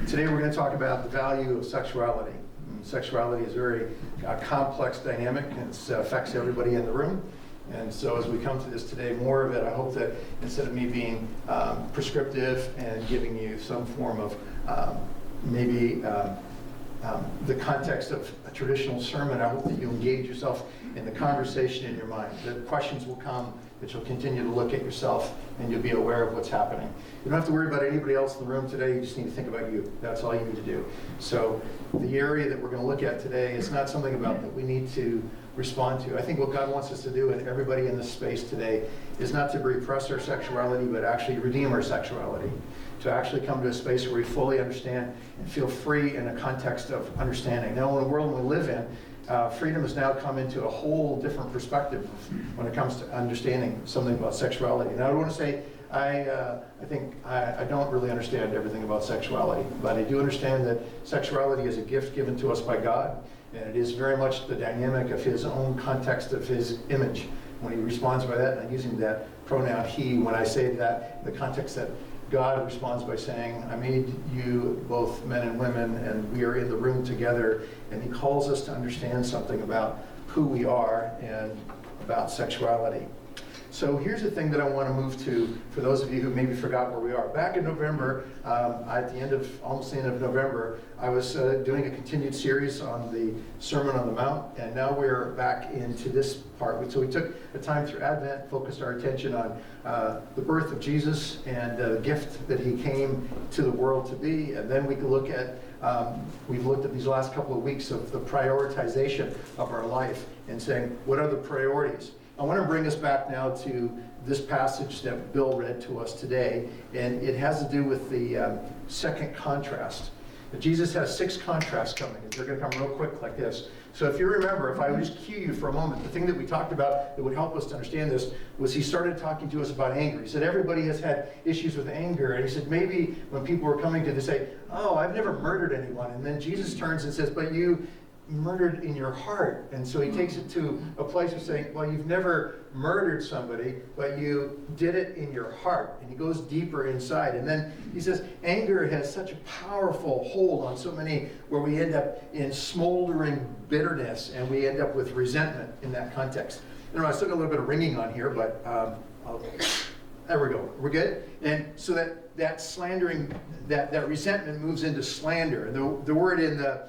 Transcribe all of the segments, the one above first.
Today we're going to talk about the value of sexuality. Sexuality is a very complex dynamic, and it affects everybody in the room. And so as we come to this today, more of it, I hope that instead of me being prescriptive and giving you some form of the context of a traditional sermon, I hope that you engage yourself in the conversation in your mind. The questions will come, that you'll continue to look at yourself and you'll be aware of what's happening. You don't have to worry about anybody else in the room today, you just need to think about you. That's all you need to do. So the area that we're going to look at today is not something about that we need to respond to. I think what God wants us to do, and everybody in this space today, is not to repress our sexuality, but actually redeem our sexuality. To actually come to a space where we fully understand and feel free in a context of understanding. Now, in the world we live in, freedom has now come into a whole different perspective when it comes to understanding something about sexuality. Now, I want to say I don't really understand everything about sexuality, but I do understand that sexuality is a gift given to us by God, and it is very much the dynamic of His own context of His image. When He responds by that, and I'm using that pronoun He, when I say that, the context that God responds by saying, I made you both men and women, and we are in the room together, and He calls us to understand something about who we are and about sexuality. So here's the thing that I want to move to for those of you who maybe forgot where we are. Back in November, at almost the end of November, I was doing a continued series on the Sermon on the Mount, and now we're back into this part. So we took a time through Advent, focused our attention on the birth of Jesus and the gift that He came to the world to be, and then we could look at we've looked at these last couple of weeks of the prioritization of our life and saying, what are the priorities? I want to bring us back now to this passage that Bill read to us today, and it has to do with the second contrast. Jesus has 6 contrasts coming, and they're going to come real quick like this. So if you remember, if I would just cue you for a moment, the thing that we talked about that would help us to understand this was he started talking to us about anger. He said everybody has had issues with anger, and he said maybe when people were coming to this, say, oh, I've never murdered anyone, and then Jesus turns and says, but you murdered in your heart. And so he takes it to a place of saying, well, you've never murdered somebody, but you did it in your heart. And he goes deeper inside. And then he says, anger has such a powerful hold on so many, where we end up in smoldering bitterness, and we end up with resentment in that context. I still got a little bit of ringing on here, but there we go. We're good? And so that slandering, that resentment moves into slander. And the word in the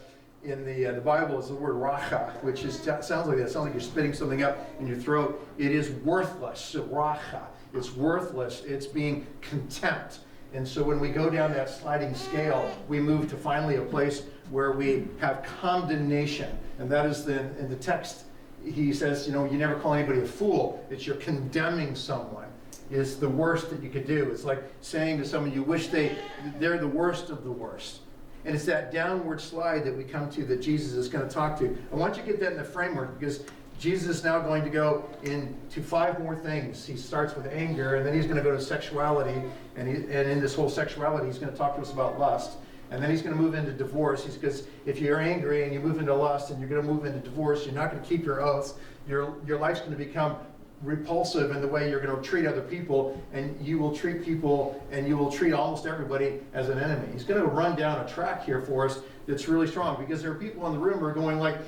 Bible is the word racha, which sounds like that. It sounds like you're spitting something up in your throat. It is worthless. So racha, it's worthless. It's being contempt. And so when we go down that sliding scale, we move to finally a place where we have condemnation. And that is in the text, he says, you never call anybody a fool. It's you're condemning someone. It's the worst that you could do. It's like saying to someone you wish they're the worst of the worst. And it's that downward slide that we come to that Jesus is going to talk to. I want you to get that in the framework, because Jesus is now going to go into 5 more things. He starts with anger, and then he's going to go to sexuality, and in this whole sexuality, he's going to talk to us about lust. And then he's going to move into divorce, because if you're angry and you move into lust and you're going to move into divorce, you're not going to keep your oaths. Your life's going to become repulsive in the way you're going to treat other people, and you will treat people, and you will treat almost everybody as an enemy. He's going to run down a track here for us that's really strong, because there are people in the room who are going like,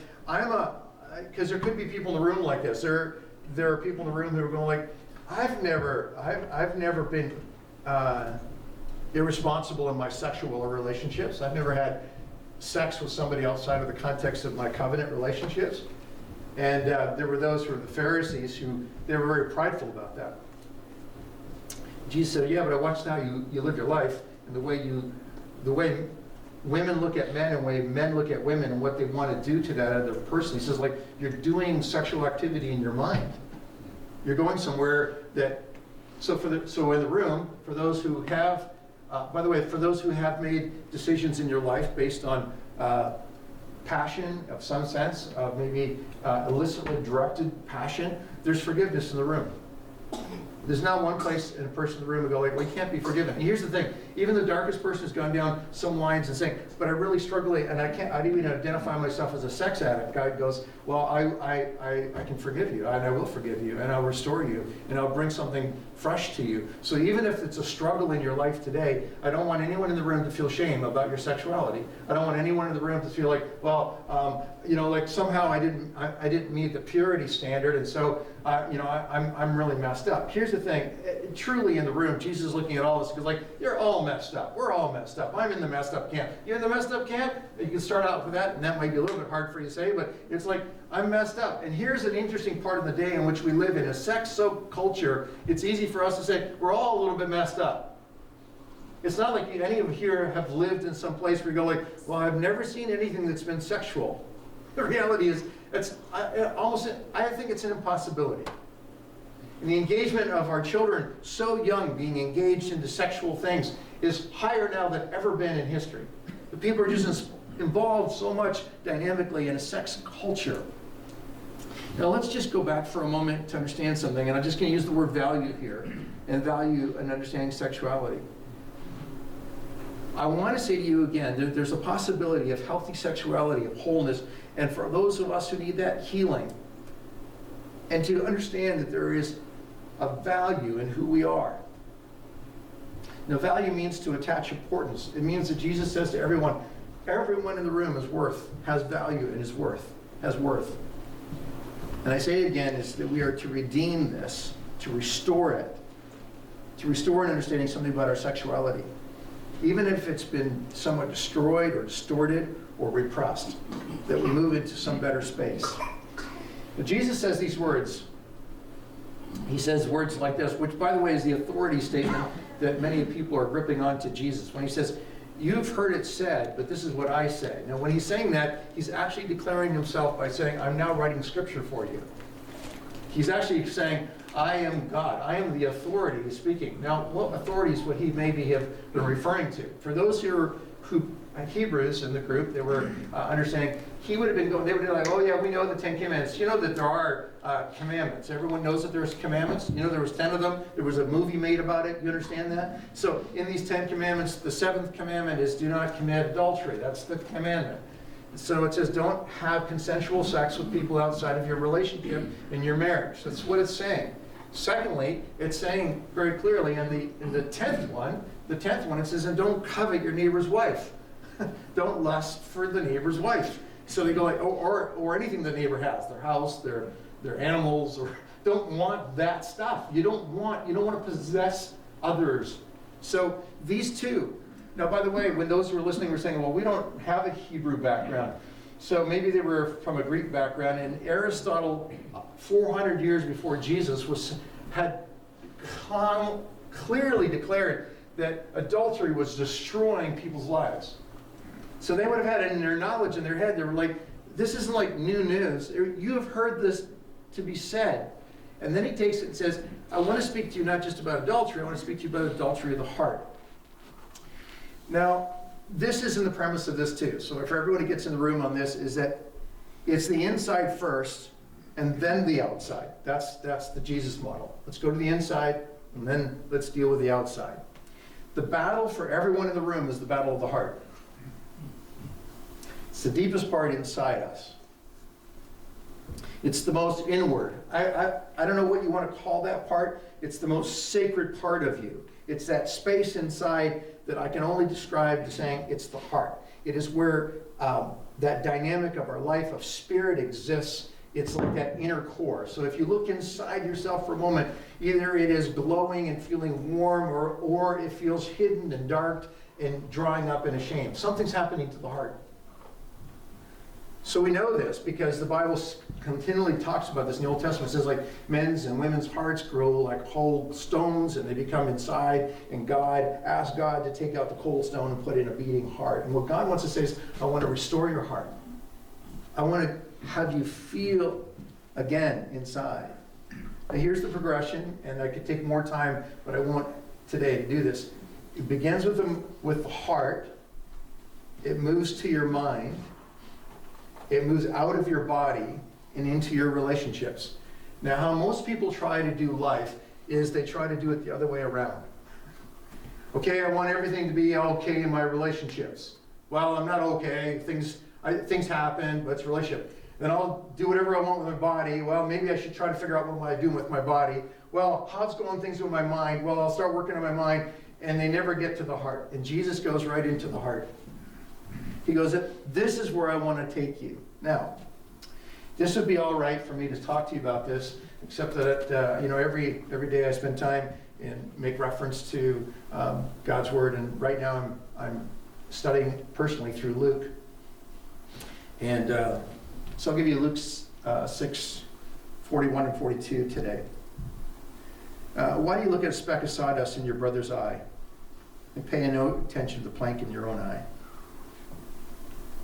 because there could be people in the room like this. There are people in the room who are going like, I've never been irresponsible in my sexual relationships. I've never had sex with somebody outside of the context of my covenant relationships. And there were those who were the Pharisees who, they were very prideful about that. Jesus said, yeah, but I watched how you live your life, and the way women look at men and the way men look at women and what they want to do to that other person. He says, like, you're doing sexual activity in your mind. You're going somewhere that, so in the room, for those who have, by the way, for those who have made decisions in your life based on passion of some sense, maybe illicitly directed passion, there's forgiveness in the room. There's not one place in a person in the room who go like, well, you can't be forgiven. And here's the thing, Even the darkest person has gone down some lines and saying, but I really struggle, and I don't even identify myself as a sex addict. God goes, well, I can forgive you, and I will forgive you, and I'll restore you, and I'll bring something fresh to you. So even if it's a struggle in your life today, I don't want anyone in the room to feel shame about your sexuality. I don't want anyone in the room to feel like, well, like somehow I didn't meet the purity standard, and so I'm really messed up. Here's the thing, truly in the room, Jesus is looking at all this because like, you're all messed up. We're all messed up. I'm in the messed up camp. You're in the messed up camp? You can start out with that, and that might be a little bit hard for you to say, but it's like, I'm messed up. And here's an interesting part of the day in which we live in. A sex-soaked culture, it's easy for us to say, we're all a little bit messed up. It's not like any of you here have lived in some place where you go like, well, I've never seen anything that's been sexual. The reality is, I think it's an impossibility. And the engagement of our children, so young, being engaged into sexual things, is higher now than ever been in history. The people are just involved so much dynamically in a sex culture. Now let's just go back for a moment to understand something, and I'm just going to use the word value here, and value and understanding sexuality. I want to say to you again, there's a possibility of healthy sexuality, of wholeness, and for those of us who need that, healing. And to understand that there is a value in who we are. Now, value means to attach importance. It means that Jesus says to everyone in the room has value and has worth. And I say it again, is that we are to redeem this, to restore it, to restore and understanding something about our sexuality. Even if it's been somewhat destroyed or distorted or repressed, that we move into some better space. But Jesus says these words. He says words like this, which by the way is the authority statement that many people are gripping onto Jesus. When he says, you've heard it said, but this is what I say. Now when he's saying that, he's actually declaring himself by saying, I'm now writing scripture for you. He's actually saying, I am God. I am the authority speaking. Now, what authorities would he maybe have been referring to? For those who Hebrews in the group, they were understanding, he would have been going, they would be like, oh yeah, we know the 10 Commandments. You know that there are commandments. Everyone knows that there's commandments. You know there was 10 of them. There was a movie made about it. You understand that? So in these 10 Commandments, the 7th commandment is do not commit adultery. That's the commandment. So it says don't have consensual sex with people outside of your relationship in your marriage. That's what it's saying. Secondly, it's saying very clearly in the 10th one, it says, and don't covet your neighbor's wife. Don't lust for the neighbor's wife. So they go like, or anything the neighbor has, their house, their animals, or don't want that stuff. You don't want to possess others. So these two. Now, by the way, when those who were listening were saying, well, we don't have a Hebrew background. So maybe they were from a Greek background, and Aristotle, 400 years before Jesus, had clearly declared that adultery was destroying people's lives. So they would have had it in their knowledge, in their head. They were like, this isn't like new news. You have heard this to be said. And then he takes it and says, I want to speak to you not just about adultery, I want to speak to you about adultery of the heart. Now, this is in the premise of this too. So if everybody gets in the room on this, is that it's the inside first and then the outside. That's the Jesus model. Let's go to the inside and then let's deal with the outside. The battle for everyone in the room is the battle of the heart. It's the deepest part inside us. It's the most inward. I don't know what you want to call that part. It's the most sacred part of you. It's that space inside that I can only describe as saying it's the heart. It is where that dynamic of our life of spirit exists. It's like that inner core. So if you look inside yourself for a moment, either it is glowing and feeling warm, or it feels hidden and dark and drying up in a shame. Something's happening to the heart. So we know this because the Bible continually talks about this in the Old Testament. It says like men's and women's hearts grow like whole stones and they become inside, and God asks God to take out the cold stone and put in a beating heart. And what God wants to say is, I want to restore your heart. I want to have you feel again inside. Now here's the progression, and I could take more time, but I won't today to do this. It begins with the heart. It moves to your mind. It moves out of your body and into your relationships. Now, how most people try to do life is they try to do it the other way around. Okay, I want everything to be okay in my relationships. Well, I'm not okay. Things happen, but it's a relationship. Then I'll do whatever I want with my body. Well, maybe I should try to figure out what I'm doing with my body. Well, how's going things with my mind? Well, I'll start working on my mind, and they never get to the heart. And Jesus goes right into the heart. He goes, this is where I want to take you. Now, this would be all right for me to talk to you about this, except that every day I spend time and make reference to God's Word, and right now I'm studying personally through Luke. And so I'll give you Luke 6, 41 and 42 today. Why do you look at a speck of sawdust in your brother's eye and pay no attention to the plank in your own eye?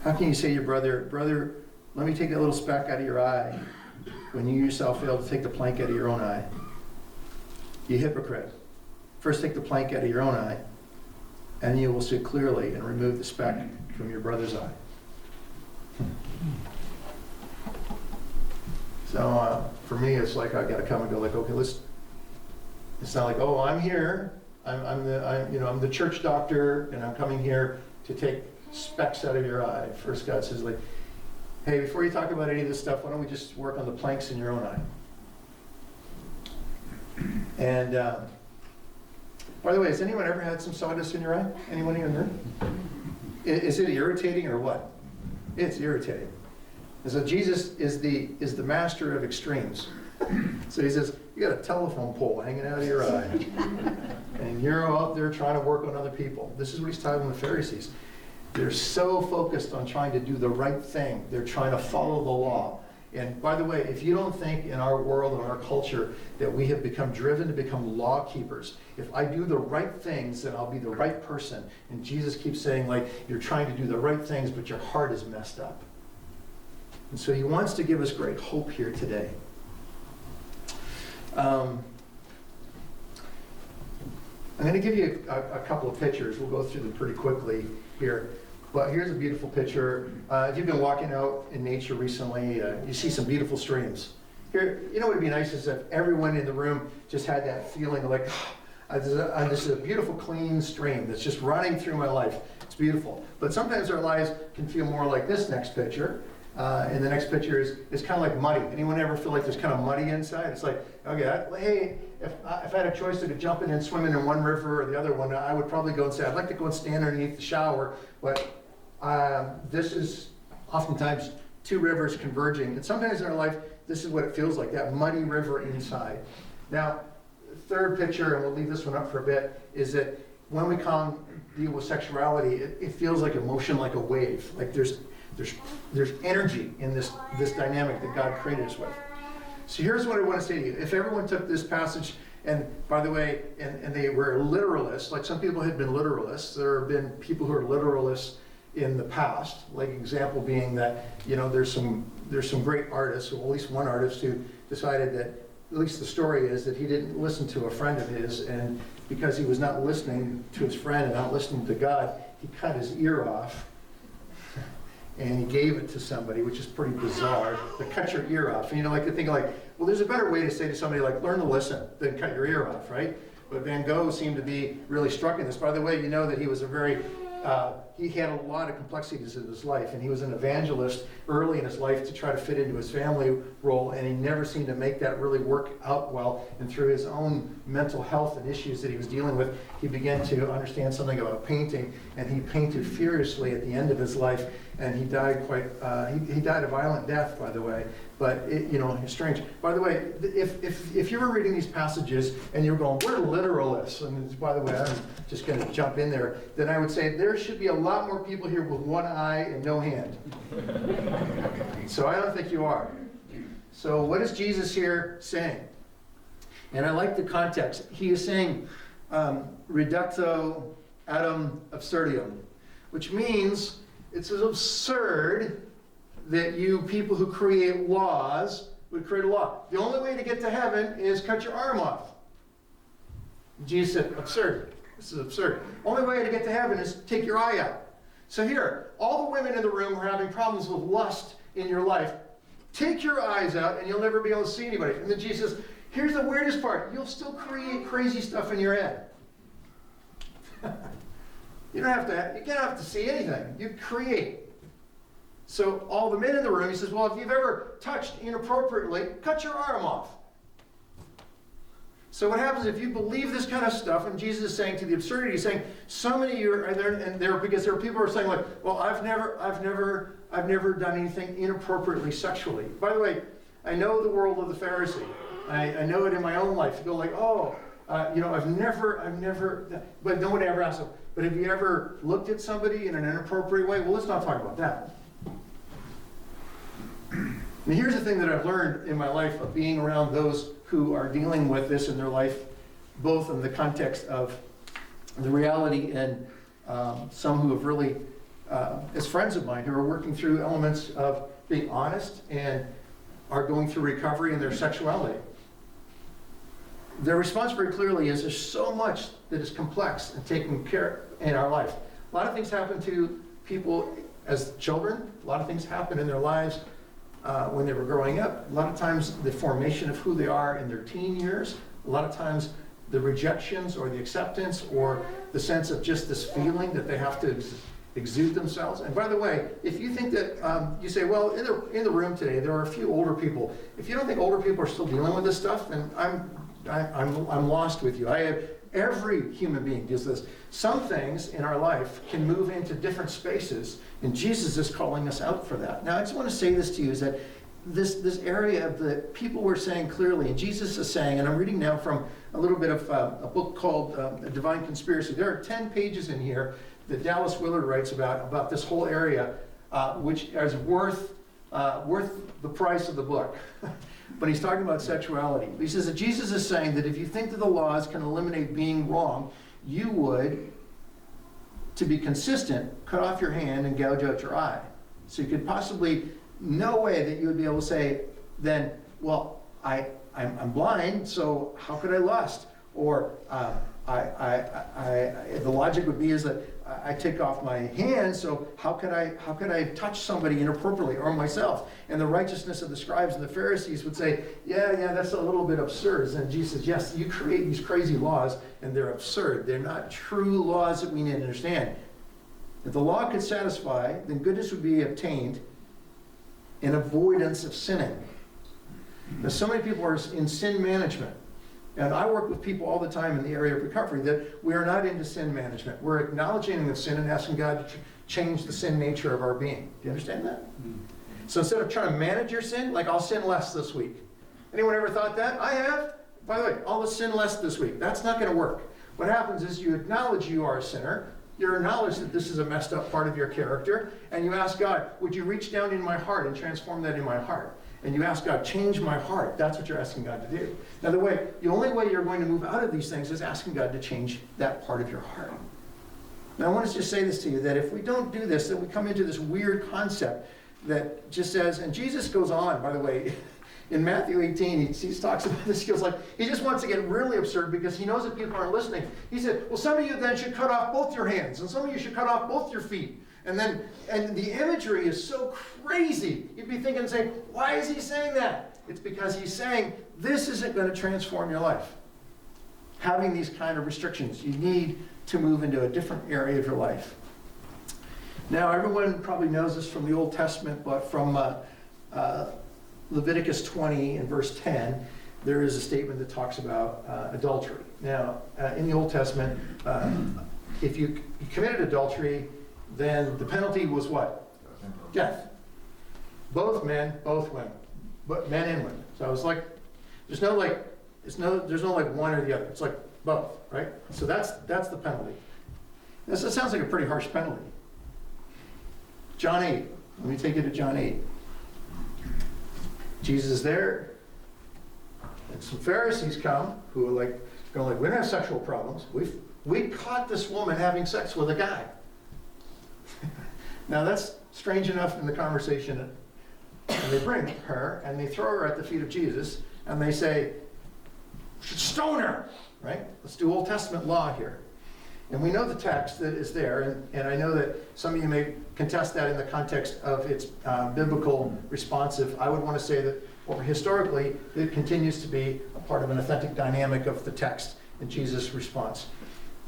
How can you say to your brother, let me take that little speck out of your eye, when you yourself fail to take the plank out of your own eye? You hypocrite. First take the plank out of your own eye, and you will see clearly and remove the speck from your brother's eye. So for me, it's like I got to come and go like, okay, it's not like, oh, I'm here, I'm the church doctor, and I'm coming here to take specks out of your eye. First, God says, like, hey, before you talk about any of this stuff, why don't we just work on the planks in your own eye? And by the way, has anyone ever had some sawdust in your eye? Anyone in there? Is it irritating or what? It's irritating. And so Jesus is the master of extremes. So he says, you got a telephone pole hanging out of your eye, and you're out there trying to work on other people. This is what he's telling the Pharisees. They're so focused on trying to do the right thing. They're trying to follow the law. And by the way, if you don't think in our world and our culture that we have become driven to become law keepers, if I do the right things, then I'll be the right person. And Jesus keeps saying, like, you're trying to do the right things, but your heart is messed up. And so he wants to give us great hope here today. I'm going to give you a couple of pictures. We'll go through them pretty quickly here. But here's a beautiful picture. If you've been walking out in nature recently, you see some beautiful streams. Here, you know what would be nice is if everyone in the room just had that feeling of like, this is a beautiful, clean stream that's just running through my life. It's beautiful. But sometimes our lives can feel more like this next picture. And the next picture is kind of like muddy. Anyone ever feel like there's kind of muddy inside? It's like, okay, hey, if I had a choice to jump in and swim in one river or the other one, I would probably go and say, I'd like to go and stand underneath the shower, but this is oftentimes two rivers converging. And sometimes in our life, this is what it feels like, that muddy river inside. Now, third picture, and we'll leave this one up for a bit, is that when we deal with sexuality, it feels like emotion, like a wave. Like there's energy in this dynamic that God created us with. So here's what I want to say to you. If everyone took this passage, and by the way, and they were literalists, like some people had been literalists, there have been people who are literalists in the past, like example being that, there's some great artists, or at least one artist who decided that, at least the story is that he didn't listen to a friend of his, and because he was not listening to his friend and not listening to God, he cut his ear off. And he gave it to somebody, which is pretty bizarre, to cut your ear off. And like to think like, well, there's a better way to say to somebody like, learn to listen than cut your ear off, right? But Van Gogh seemed to be really struck in this. By the way, you know that he was he had a lot of complexities in his life, and he was an evangelist early in his life to try to fit into his family role, and he never seemed to make that really work out well. And through his own mental health and issues that he was dealing with, he began to understand something about painting, and he painted furiously at the end of his life, and he died he died a violent death, by the way. But it's strange. By the way, if you were reading these passages and you were going, we're literalists, and by the way, I'm just going to jump in there, then I would say there should be a lot more people here with one eye and no hand. So I don't think you are. So what is Jesus here saying? And I like the context. He is saying, reducto ad absurdum, which means it's as absurd that you people who create laws would create a law. The only way to get to heaven is cut your arm off. Jesus said, absurd. This is absurd. Only way to get to heaven is take your eye out. So here, all the women in the room are having problems with lust in your life. Take your eyes out and you'll never be able to see anybody. And then Jesus says, here's the weirdest part. You'll still create crazy stuff in your head. You don't have to see anything. You create. So all the men in the room, he says, well, if you've ever touched inappropriately, cut your arm off. So what happens if you believe this kind of stuff, and Jesus is saying to the absurdity, he's saying, so many of you are there, and there, because there are people who are saying like, well, I've never done anything inappropriately sexually. By the way, I know the world of the Pharisee. I know it in my own life. You go like, oh, I've never, but no one ever asks them, but have you ever looked at somebody in an inappropriate way? Well, let's not talk about that. And here's the thing that I've learned in my life of being around those who are dealing with this in their life, both in the context of the reality and some who have really, as friends of mine, who are working through elements of being honest and are going through recovery in their sexuality. Their response very clearly is there's so much that is complex and taken care in our life. A lot of things happen to people as children. A lot of things happen in their lives when they were growing up. A lot of times the formation of who they are in their teen years. A lot of times the rejections or the acceptance or the sense of just this feeling that they have to exude themselves. And by the way, if you think that, you say, well, in the room today, there are a few older people. If you don't think older people are still dealing with this stuff, then I'm lost with you. Every human being does this. Some things in our life can move into different spaces, and Jesus is calling us out for that. Now, I just want to say this to you, is that this area of the people were saying clearly, and Jesus is saying, and I'm reading now from a little bit of a book called A Divine Conspiracy. There are 10 pages in here that Dallas Willard writes about this whole area, which is worth the price of the book. But he's talking about sexuality. He says that Jesus is saying that if you think that the laws can eliminate being wrong, you would, to be consistent, cut off your hand and gouge out your eye. So you could possibly, no way that you would be able to say, then, well, I'm blind, so how could I lust? Or the logic would be is that I take off my hand, so how could I touch somebody inappropriately or myself? And the righteousness of the scribes and the Pharisees would say, yeah, that's a little bit absurd. And Jesus says, yes, you create these crazy laws, and they're absurd. They're not true laws that we need to understand. If the law could satisfy, then goodness would be obtained in avoidance of sinning. Now, so many people are in sin management. And I work with people all the time in the area of recovery that we are not into sin management. We're acknowledging the sin and asking God to change the sin nature of our being. Do you understand that? So instead of trying to manage your sin, like I'll sin less this week. Anyone ever thought that? I have. By the way, I'll sin less this week. That's not going to work. What happens is you acknowledge you are a sinner. You acknowledge that this is a messed up part of your character. And you ask God, would you reach down in my heart and transform that in my heart? And you ask God, change my heart. That's what you're asking God to do. Now, the only way you're going to move out of these things is asking God to change that part of your heart. Now, I want to just say this to you, that if we don't do this, then we come into this weird concept that just says, and Jesus goes on, by the way, in Matthew 18, he talks about this. He goes like, he just wants to get really absurd because he knows that people aren't listening. He said, well, some of you then should cut off both your hands, and some of you should cut off both your feet. And the imagery is so crazy. You'd be thinking and saying, why is he saying that? It's because he's saying, this isn't going to transform your life. Having these kind of restrictions, you need to move into a different area of your life. Now, everyone probably knows this from the Old Testament, but from Leviticus 20 and verse 10, there is a statement that talks about adultery. Now, in the Old Testament, if you committed adultery, then the penalty was what? Death. Both men, both women. But men and women. So it's like, there's no one or the other. It's like both, right? So that's the penalty. That sounds like a pretty harsh penalty. John 8. Let me take you to John 8. Jesus is there, and some Pharisees come who are like, going like, we don't have sexual problems. We caught this woman having sex with a guy. Now that's strange enough in the conversation. And they bring her and they throw her at the feet of Jesus and they say, stone her, right? Let's do Old Testament law here. And we know the text that is there, and I know that some of you may contest that in the context of its biblical responsive. I would want to say that historically it continues to be a part of an authentic dynamic of the text in Jesus' response.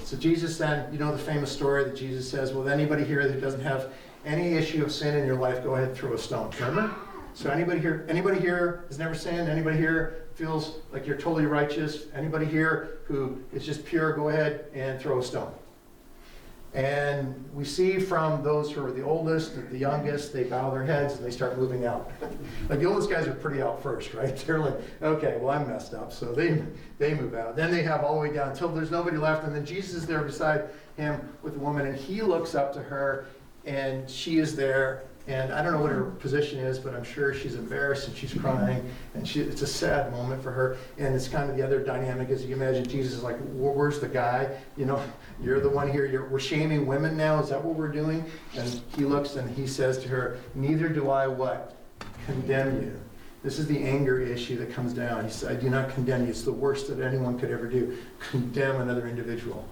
So Jesus then, you know the famous story that Jesus says, well, anybody here that doesn't have any issue of sin in your life, go ahead and throw a stone. Remember? So anybody here has never sinned? Anybody here feels like you're totally righteous? Anybody here who is just pure, go ahead and throw a stone. And we see from those who are the oldest and the youngest, they bow their heads and they start moving out. Like the oldest guys are pretty out first, right? They're like, okay, well, I'm messed up. So they move out. Then they have all the way down until there's nobody left. And then Jesus is there beside him with the woman, and he looks up to her, and she is there. And I don't know what her position is, but I'm sure she's embarrassed and she's crying. And it's a sad moment for her. And it's kind of the other dynamic, as you imagine, Jesus is like, where's the guy? You know, you're the one here. We're shaming women now. Is that what we're doing? And he looks and he says to her, neither do I what? Condemn you. This is the anger issue that comes down. He said, I do not condemn you. It's the worst that anyone could ever do. Condemn another individual.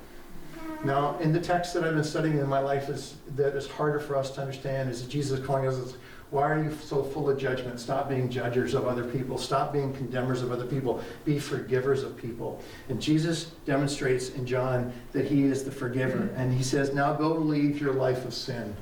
Now, in the text that I've been studying in my life that is harder for us to understand is that Jesus is calling us, why are you so full of judgment? Stop being judgers of other people. Stop being condemners of other people. Be forgivers of people. And Jesus demonstrates in John that he is the forgiver. And he says, now go leave your life of sin.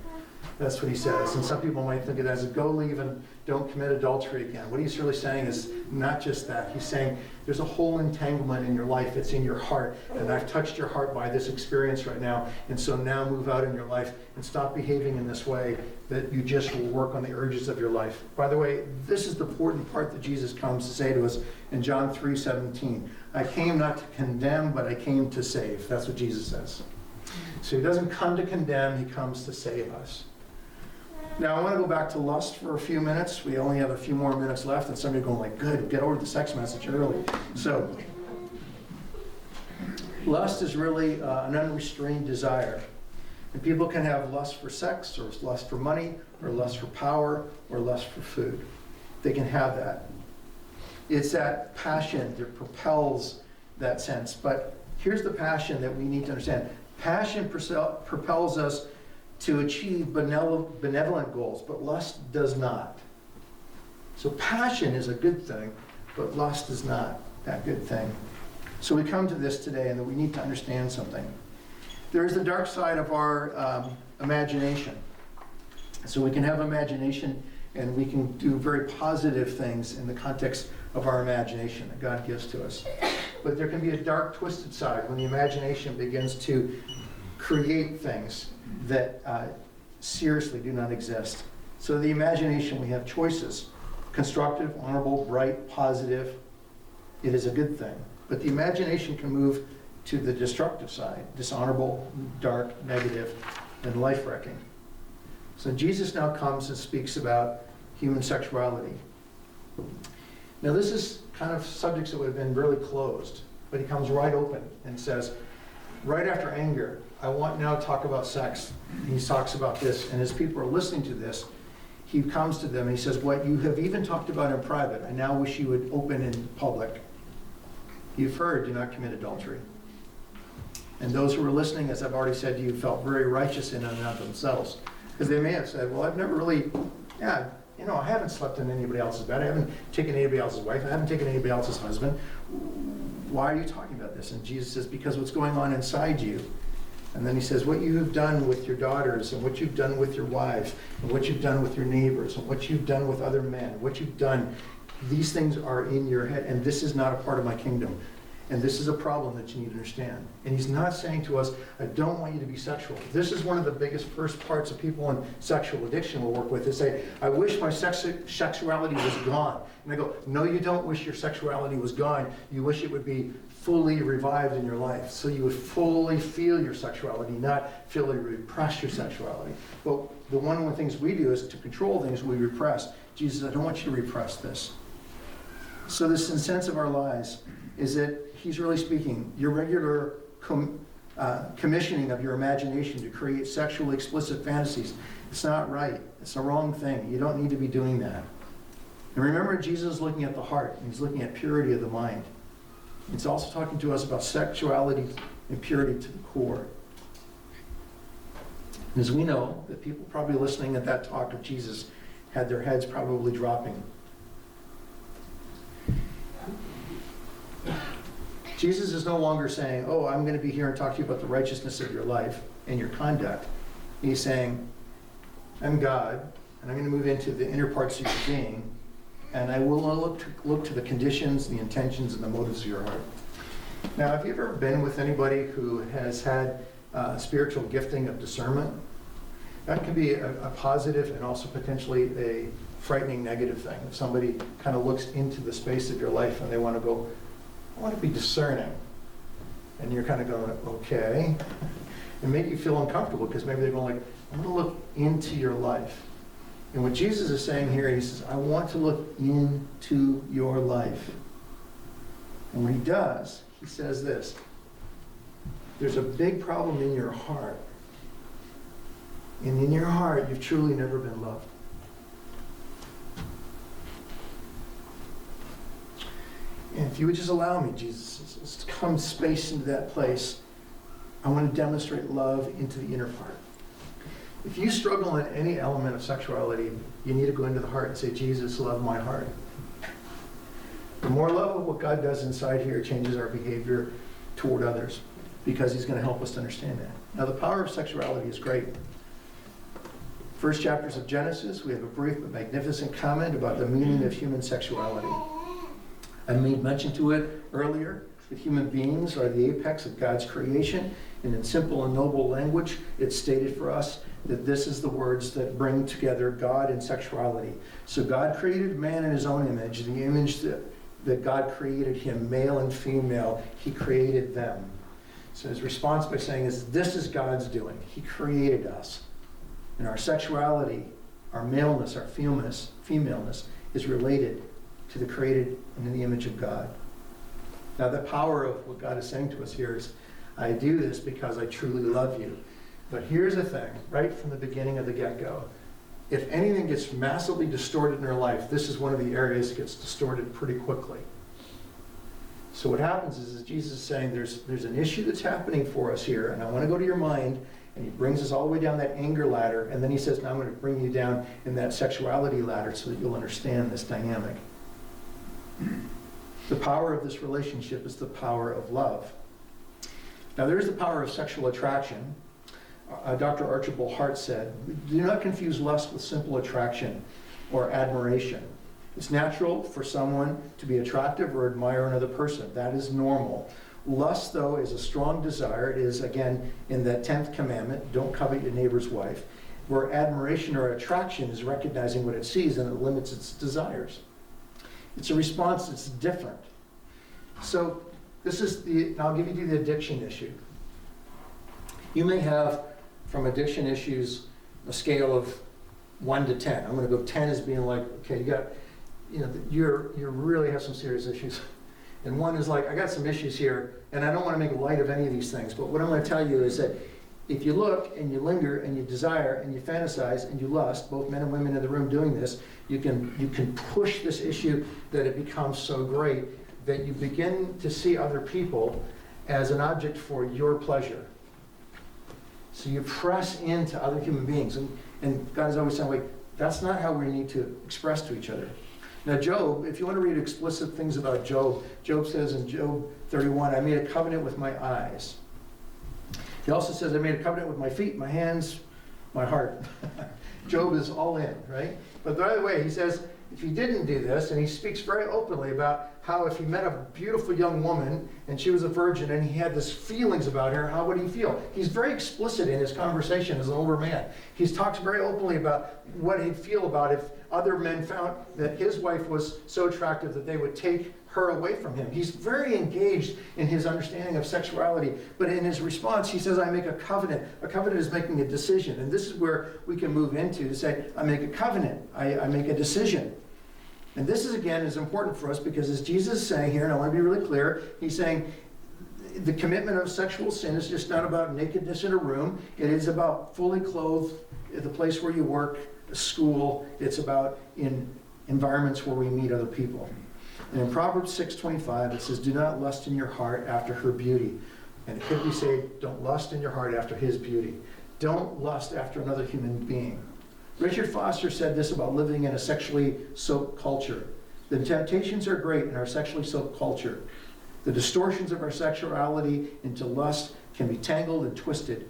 That's what he says. And some people might think of it as, go leave and don't commit adultery again. What he's really saying is not just that. He's saying there's a whole entanglement in your life. It's in your heart. And I've touched your heart by this experience right now. And so now move out in your life and stop behaving in this way that you just will work on the urges of your life. By the way, this is the important part that Jesus comes to say to us in John 3:17. I came not to condemn, but I came to save. That's what Jesus says. So he doesn't come to condemn, he comes to save us. Now, I want to go back to lust for a few minutes. We only have a few more minutes left, and some of you are going like, good, get over the sex message early. So, lust is really an unrestrained desire. And people can have lust for sex, or lust for money, or lust for power, or lust for food. They can have that. It's that passion that propels that sense. But here's the passion that we need to understand. Passion propels us to achieve benevolent goals, but lust does not. So passion is a good thing, but lust is not that good thing. So we come to this today, and that we need to understand something. There is the dark side of our imagination. So we can have imagination, and we can do very positive things in the context of our imagination that God gives to us. But there can be a dark, twisted side when the imagination begins to create things that seriously do not exist. So the imagination, we have choices. Constructive, honorable, bright, positive. It is a good thing. But the imagination can move to the destructive side, dishonorable, dark, negative, and life-wrecking. So Jesus now comes and speaks about human sexuality. Now this is kind of subjects that would have been really closed, but he comes right open and says, right after anger, I want now to talk about sex. And he talks about this, and as people are listening to this, he comes to them and he says, what you have even talked about in private, I now wish you would open in public. You've heard, do not commit adultery. And those who were listening, as I've already said to you, felt very righteous in and of themselves. Because they may have said, well, I've never really, I haven't slept in anybody else's bed. I haven't taken anybody else's wife. I haven't taken anybody else's husband. Why are you talking about this? And Jesus says, because what's going on inside you. And then he says, what you have done with your daughters, and what you've done with your wives, and what you've done with your neighbors, and what you've done with other men, what you've done, these things are in your head, and this is not a part of my kingdom. And this is a problem that you need to understand. And he's not saying to us, I don't want you to be sexual. This is one of the biggest first parts of people in sexual addiction will work with. They say, I wish my sexuality was gone. And I go, no, you don't wish your sexuality was gone. You wish it would be fully revived in your life. So you would fully feel your sexuality, not fully repress your sexuality. But one of the things we do is to control things we repress. Jesus, I don't want you to repress this. So this sense of our lives is that he's really speaking, your regular commissioning of your imagination to create sexually explicit fantasies, it's not right. It's the wrong thing. You don't need to be doing that. And remember, Jesus is looking at the heart, and he's looking at purity of the mind. It's also talking to us about sexuality and purity to the core. And as we know, that people probably listening at that talk of Jesus had their heads probably dropping. Jesus is no longer saying, oh, I'm going to be here and talk to you about the righteousness of your life and your conduct. He's saying, I'm God, and I'm going to move into the inner parts of your being, and I will look to the conditions, the intentions, and the motives of your heart. Now, have you ever been with anybody who has had spiritual gifting of discernment? That can be a positive and also potentially a frightening negative thing. If somebody kind of looks into the space of your life and they want to go, I want to be discerning. And you're kind of going, okay. And make you feel uncomfortable because maybe they're going like, I'm going to look into your life. And what Jesus is saying here, he says, I want to look into your life. And when he does, he says this, there's a big problem in your heart. And in your heart, you've truly never been loved. And if you would just allow me, Jesus, let's come space into that place. I want to demonstrate love into the inner part. If you struggle in any element of sexuality, you need to go into the heart and say, Jesus, love my heart. The more love of what God does inside here changes our behavior toward others, because he's going to help us to understand that. Now, the power of sexuality is great. First chapters of Genesis, we have a brief but magnificent comment about the meaning of human sexuality. I made mention to it earlier that human beings are the apex of God's creation, and in simple and noble language, it's stated for us that this is the words that bring together God and sexuality. So God created man in his own image, the image that God created him, male and female, he created them. So his response by saying is, this is God's doing. He created us. And our sexuality, our maleness, our femaleness is related to the created and in the image of God. Now the power of what God is saying to us here is, I do this because I truly love you. But here's the thing, right from the beginning of the get-go, if anything gets massively distorted in our life, this is one of the areas that gets distorted pretty quickly. So what happens is Jesus is saying there's an issue that's happening for us here, and I want to go to your mind, and he brings us all the way down that anger ladder, and then he says, now I'm going to bring you down in that sexuality ladder so that you'll understand this dynamic. The power of this relationship is the power of love. Now there is the power of sexual attraction. Dr. Archibald Hart said, do not confuse lust with simple attraction or admiration. It's natural for someone to be attractive or admire another person. That is normal. Lust, though, is a strong desire. It is, again, in that 10th commandment, don't covet your neighbor's wife, where admiration or attraction is recognizing what it sees and it limits its desires. It's a response that's different. So this is I'll give you the addiction issue. You may have, from addiction issues, a scale of 1 to 10. I'm going to go 10 as being like, okay, you really have some serious issues. And 1 is like, I got some issues here, and I don't want to make light of any of these things, but what I'm going to tell you is that if you look and you linger and you desire and you fantasize and you lust, both men and women in the room doing this, you can push this issue that it becomes so great that you begin to see other people as an object for your pleasure. So you press into other human beings, and God is always saying, wait, that's not how we need to express to each other. Now Job, if you want to read explicit things about Job, Job says in Job 31, I made a covenant with my eyes. He also says, I made a covenant with my feet, my hands, my heart. Job is all in, right? But by the way, he says, if he didn't do this, and he speaks very openly about how if he met a beautiful young woman and she was a virgin and he had this feelings about her, how would he feel? He's very explicit in his conversation as an older man. He talks very openly about what he'd feel about if other men found that his wife was so attractive that they would take her away from him. He's very engaged in his understanding of sexuality, but in his response, he says, I make a covenant. A covenant is making a decision, and this is where we can move into to say, I make a covenant, I make a decision. And this is, again, is important for us because as Jesus is saying here, and I want to be really clear, he's saying the commitment of sexual sin is just not about nakedness in a room. It is about fully clothed at the place where you work, school. It's about in environments where we meet other people. And in Proverbs 6:25, it says, do not lust in your heart after her beauty. And it could be said, don't lust in your heart after his beauty. Don't lust after another human being. Richard Foster said this about living in a sexually soaked culture. The temptations are great in our sexually soaked culture. The distortions of our sexuality into lust can be tangled and twisted.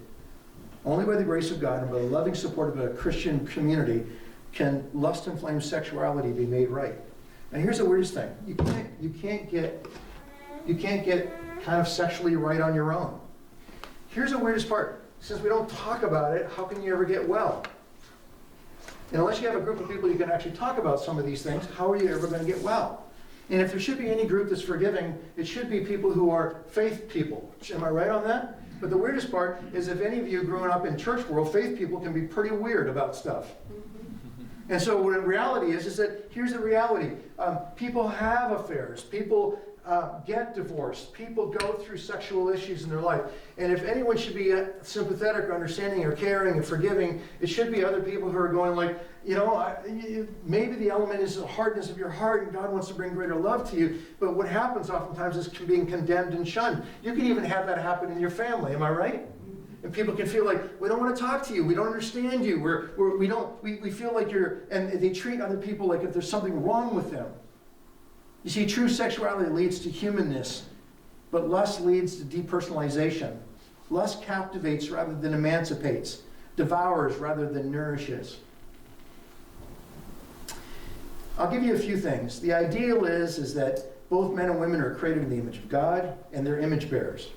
Only by the grace of God and by the loving support of a Christian community can lust-inflamed sexuality be made right. And here's the weirdest thing. You can't get kind of sexually right on your own. Here's the weirdest part. Since we don't talk about it, how can you ever get well? And unless you have a group of people you can actually talk about some of these things, how are you ever going to get well? And if there should be any group that's forgiving, it should be people who are faith people. Am I right on that? But the weirdest part is if any of you growing up in church world, faith people can be pretty weird about stuff. And so what the reality is that here's the reality. People have affairs. People get divorced. People go through sexual issues in their life. And if anyone should be sympathetic or understanding or caring and forgiving, it should be other people who are going like, maybe the element is the hardness of your heart and God wants to bring greater love to you. But what happens oftentimes is being condemned and shunned. You can even have that happen in your family. Am I right? And people can feel like, we don't want to talk to you, we don't understand you, we feel like and they treat other people like if there's something wrong with them. You see, true sexuality leads to humanness, but lust leads to depersonalization. Lust captivates rather than emancipates, devours rather than nourishes. I'll give you a few things. The ideal is that both men and women are created in the image of God, and they're image bearers.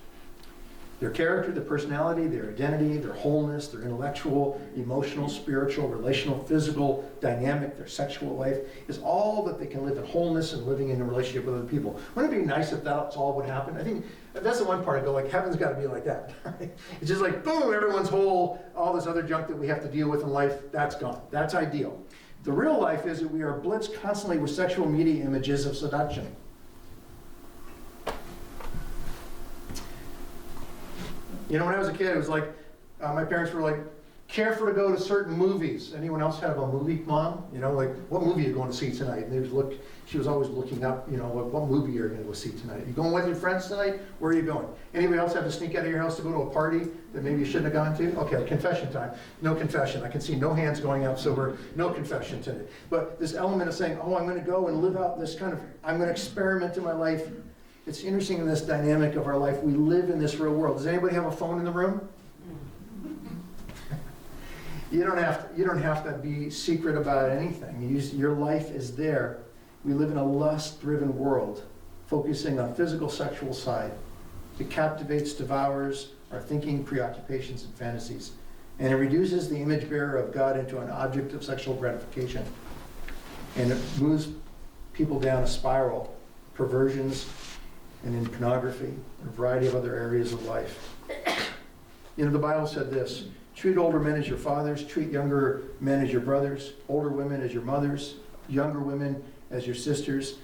Their character, their personality, their identity, their wholeness, their intellectual, emotional, spiritual, relational, physical, dynamic, their sexual life is all that they can live in wholeness and living in a relationship with other people. Wouldn't it be nice if that's all would happen? I think that's the one part I go like, heaven's got to be like that. Right? It's just like, boom, everyone's whole, all this other junk that we have to deal with in life, that's gone. That's ideal. The real life is that we are blitzed constantly with sexual media images of seduction. When I was a kid, it was like, my parents were like, careful to go to certain movies. Anyone else have a movie, Mom? Like, what movie are you going to see tonight? And she was always looking up, what movie you're going to go see tonight. You going with your friends tonight? Where are you going? Anybody else have to sneak out of your house to go to a party that maybe you shouldn't have gone to? Okay, confession time. No confession. I can see no hands going up, so we're no confession today. But this element of saying, I'm going to go and live out this I'm going to experiment in my life. It's interesting in this dynamic of our life. We live in this real world. Does anybody have a phone in the room? You don't have to be secret about anything. Your life is there. We live in a lust-driven world, focusing on physical, sexual side. It captivates, devours our thinking, preoccupations, and fantasies. And it reduces the image bearer of God into an object of sexual gratification. And it moves people down a spiral, perversions, and in pornography, and a variety of other areas of life. The Bible said this, treat older men as your fathers, treat younger men as your brothers, older women as your mothers, younger women as your sisters,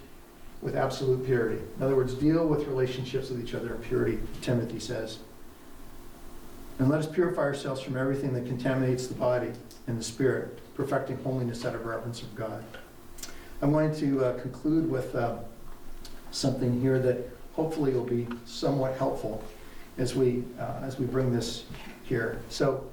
with absolute purity. In other words, deal with relationships with each other in purity, Timothy says. And let us purify ourselves from everything that contaminates the body and the spirit, perfecting holiness out of reverence of God. I'm going to conclude with something here that hopefully will be somewhat helpful as we bring this here. So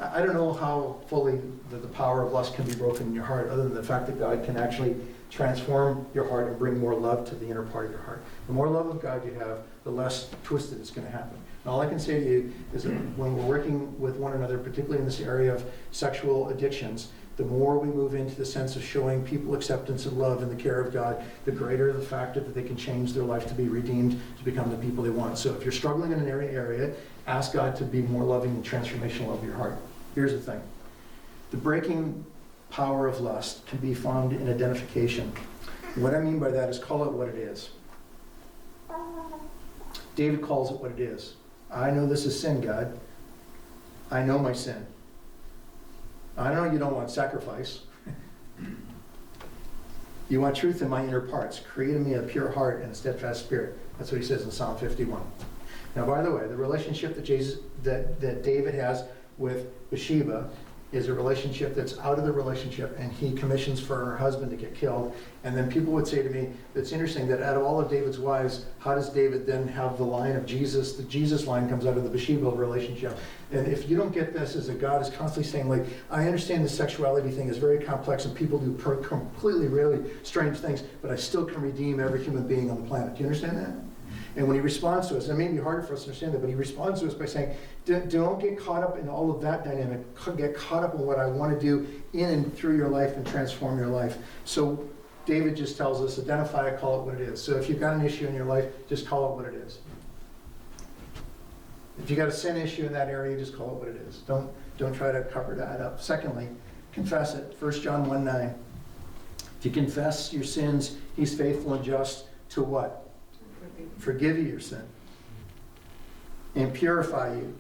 I don't know how fully the power of lust can be broken in your heart, other than the fact that God can actually transform your heart and bring more love to the inner part of your heart. The more love of God you have, the less twisted it's going to happen. And all I can say to you is that when we're working with one another, particularly in this area of sexual addictions, the more we move into the sense of showing people acceptance and love and the care of God, the greater the factor that they can change their life to be redeemed, to become the people they want. So if you're struggling in an area, ask God to be more loving and transformational of your heart. Here's the thing. The breaking power of lust can be found in identification. What I mean by that is call it what it is. David calls it what it is. I know this is sin, God. I know my sin. I know you don't want sacrifice. You want truth in my inner parts. Create in me a pure heart and a steadfast spirit. That's what he says in Psalm 51. Now, by the way, the relationship that David has with Bathsheba is a relationship that's out of the relationship, and he commissions for her husband to get killed. And then people would say to me, it's interesting that out of all of David's wives, how does David then have the line of Jesus? The Jesus line comes out of the Bathsheba relationship. And if you don't get this, is that God is constantly saying, like, I understand the sexuality thing is very complex and people do completely, really strange things, but I still can redeem every human being on the planet. Do you understand that? And when he responds to us, it may be harder for us to understand that, but he responds to us by saying, don't get caught up in all of that dynamic. Get caught up in what I want to do in and through your life and transform your life. So David just tells us, identify it, call it what it is. So if you've got an issue in your life, just call it what it is. If you've got a sin issue in that area, just call it what it is. Don't try to cover that up. Secondly, confess it. 1 John 1:9. If you confess your sins, he's faithful and just to what? Forgive you your sin. And purify you.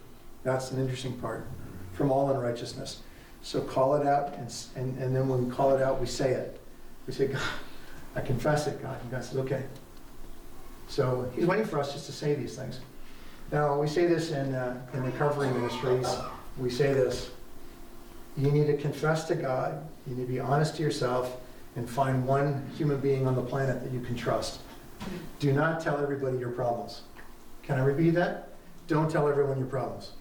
That's an interesting part. From all unrighteousness. So call it out, and then when we call it out, we say it. We say, God, I confess it, God. And God says, okay. So he's waiting for us just to say these things. Now, we say this in recovery ministries. We say this. You need to confess to God. You need to be honest to yourself and find one human being on the planet that you can trust. Do not tell everybody your problems. Can I repeat that? Don't tell everyone your problems.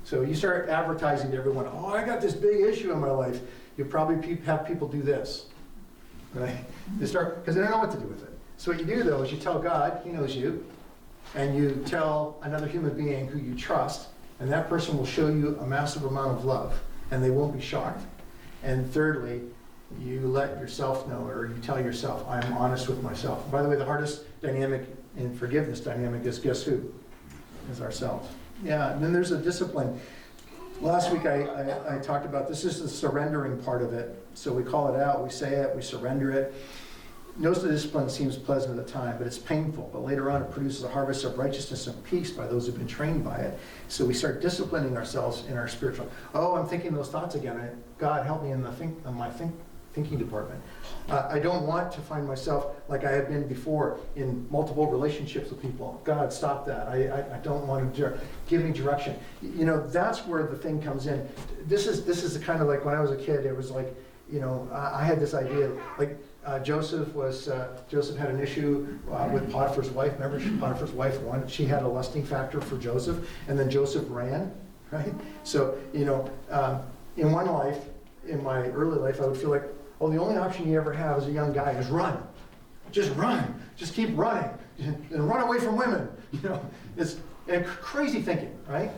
So you start advertising to everyone, oh, I got this big issue in my life. You'll probably have people do this, right? They start, because they don't know what to do with it. So what you do, though, is you tell God, he knows you, and you tell another human being who you trust, and that person will show you a massive amount of love, and they won't be shocked. And thirdly, you let yourself know, or you tell yourself, I'm honest with myself. By the way, the hardest dynamic in forgiveness dynamic is guess who? Is ourselves. Yeah, and then there's a discipline. Last week I talked about this is the surrendering part of it. So we call it out, we say it, we surrender it. Notice the discipline seems pleasant at the time, but it's painful. But later on it produces a harvest of righteousness and peace by those who've been trained by it. So we start disciplining ourselves in our spiritual, oh, I'm thinking those thoughts again. God, help me in my thinking department. I don't want to find myself like I have been before in multiple relationships with people. God, stop that. I don't want to give me direction. You know, that's where the thing comes in. This is kind of like when I was a kid, it was like, you know, I had this idea, like Joseph had an issue with Potiphar's wife. Remember, Potiphar's wife won. She had a lusting factor for Joseph, and then Joseph ran, right? So, you know, in one life, in my early life, I would feel like, oh, the only option you ever have as a young guy is run. Just run. Just keep running. And run away from women. You know, it's crazy thinking, right?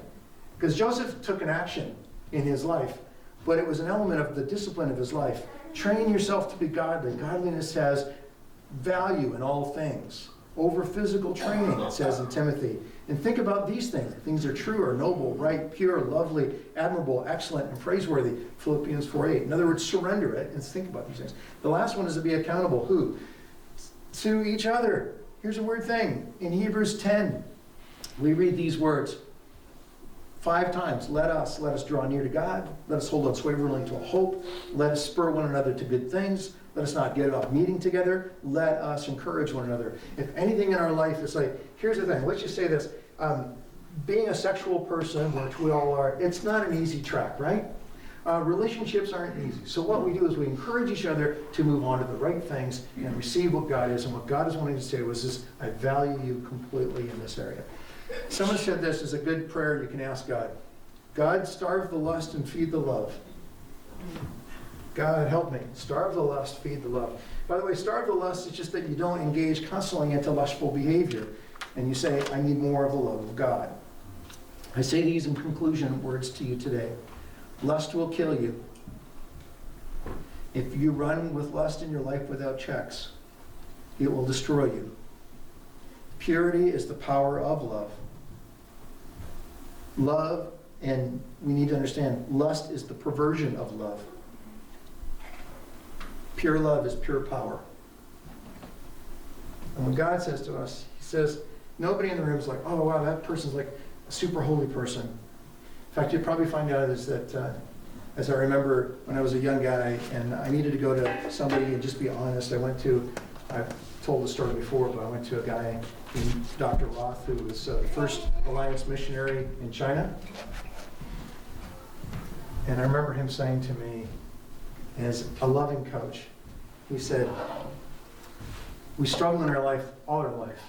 Because Joseph took an action in his life, but it was an element of the discipline of his life. Train yourself to be godly. Godliness has value in all things. Over physical training, it says in Timothy. And think about these things. Things are true, are noble, right, pure, lovely, admirable, excellent, and praiseworthy. Philippians 4:8. In other words, surrender it and think about these things. The last one is to be accountable. Who? To each other. Here's a weird thing. In Hebrews 10, we read these words 5 times. Let us draw near to God. Let us hold unswervingly to a hope. Let us spur one another to good things. Let us not get off meeting together. Let us encourage one another. If anything in our life is like, here's the thing, let's just say this. Being a sexual person, which we all are, it's not an easy track, right? Relationships aren't easy. So what we do is we encourage each other to move on to the right things and receive what God is. And what God is wanting to say was this, I value you completely in this area. Someone said this is a good prayer you can ask God. God, starve the lust and feed the love. God, help me. Starve the lust, feed the love. By the way, starve the lust is just that you don't engage constantly into lustful behavior. And you say, I need more of the love of God. I say these in conclusion words to you today. Lust will kill you. If you run with lust in your life without checks, it will destroy you. Purity is the power of love. Love, and we need to understand, lust is the perversion of love. Pure love is pure power. And when God says to us, he says, nobody in the room is like, oh wow, that person's like a super holy person. In fact, you'd probably find out is that, as I remember when I was a young guy and I needed to go to somebody and just be honest, I've told the story before, but I went to a guy named Dr. Roth, who was the first Alliance missionary in China. And I remember him saying to me, as a loving coach, he said, we struggle in our life, all our life.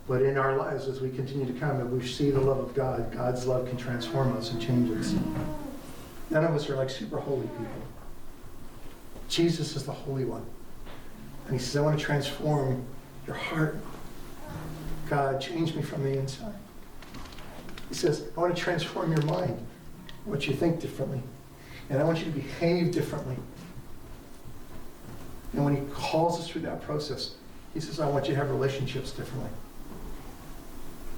But in our lives, as we continue to come and we see the love of God, God's love can transform us and change us. None of us are like super holy people. Jesus is the Holy One. And he says, I want to transform your heart. God, change me from the inside. He says, I want to transform your mind. I want you to think differently. And I want you to behave differently. And when he calls us through that process, he says, I want you to have relationships differently.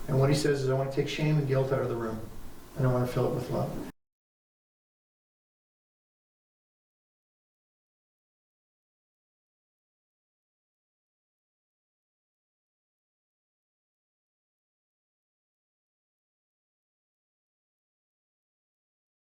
And what he says is, I want to take shame and guilt out of the room. And I want to fill it with love.